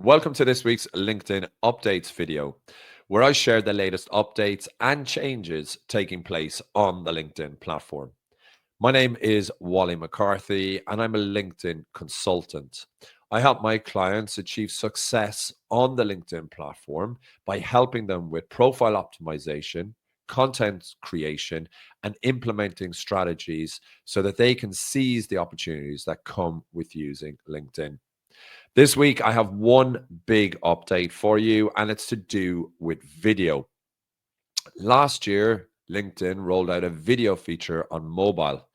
Welcome to this week's LinkedIn Updates video, where I share the latest updates and changes taking place on the LinkedIn platform. My name is Wally McCarthy, and I'm a LinkedIn consultant. I help my clients achieve success on the LinkedIn platform by helping them with profile optimization, content creation, and implementing strategies so that they can seize the opportunities that come with using LinkedIn. This week, I have one big update for you, and it's to do with video. Last year, LinkedIn rolled out a video feature on mobile.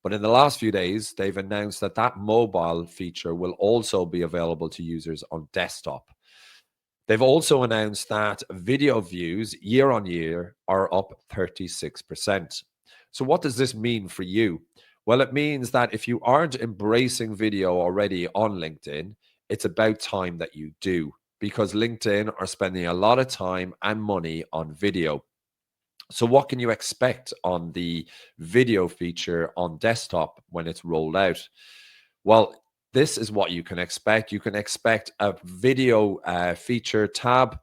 But in the last few days, they've announced that that mobile feature will also be available to users on desktop. They've also announced that video views year on year are up 36%. So, what does this mean for you? Well, it means that if you aren't embracing video already on LinkedIn, it's about time that you do, because LinkedIn are spending a lot of time and money on video. So, what can you expect on the video feature on desktop when it's rolled out? Well, this is what you can expect. You can expect a video feature tab,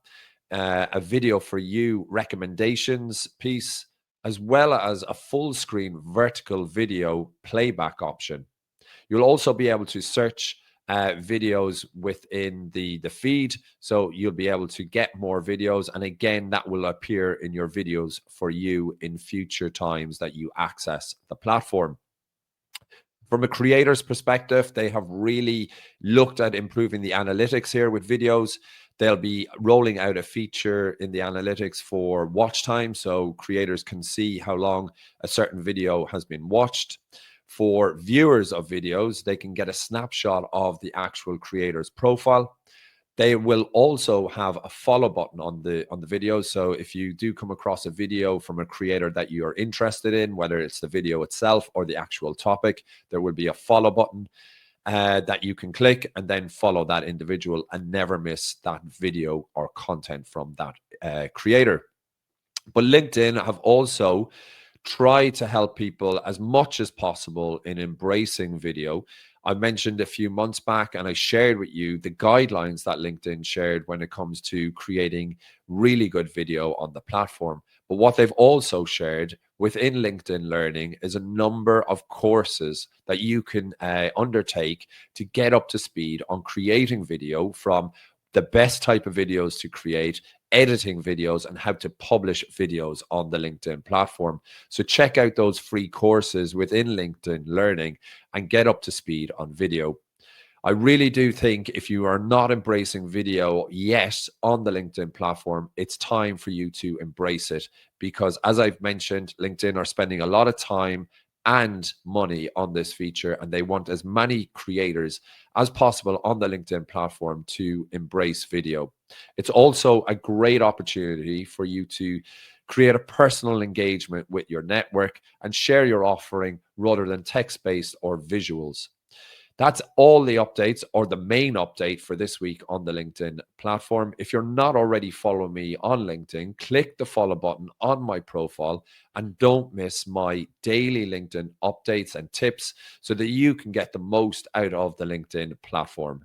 a video for you recommendations piece, as well as a full screen vertical video playback option. You'll also be able to search videos within the feed, so you'll be able to get more videos, and again that will appear in your videos for you in future times that you access the platform. From a creator's perspective, they have really looked at improving the analytics here with videos. They'll be rolling out a feature in the analytics for watch time, so creators can see how long a certain video has been watched. For viewers of videos, they can get a snapshot of the actual creator's profile. They will also have a follow button on the video. So if you do come across a video from a creator that you are interested in, whether it's the video itself or the actual topic, there will be a follow button that you can click and then follow that individual and never miss that video or content from that creator. But LinkedIn have also tried to help people as much as possible in embracing video. I mentioned a few months back, and I shared with you the guidelines that LinkedIn shared when it comes to creating really good video on the platform. But what they've also shared within LinkedIn Learning is a number of courses that you can undertake to get up to speed on creating video, from the best type of videos to create, editing videos, and how to publish videos on the LinkedIn platform. So check out those free courses within LinkedIn Learning and get up to speed on video. I really do think if you are not embracing video yet on the LinkedIn platform, it's time for you to embrace it, because as I've mentioned, LinkedIn are spending a lot of time and money on this feature, and they want as many creators as possible on the LinkedIn platform to embrace video. It's also a great opportunity for you to create a personal engagement with your network and share your offering rather than text-based or visuals. That's all the updates, or the main update for this week on the LinkedIn platform. If you're not already following me on LinkedIn, click the follow button on my profile and don't miss my daily LinkedIn updates and tips so that you can get the most out of the LinkedIn platform.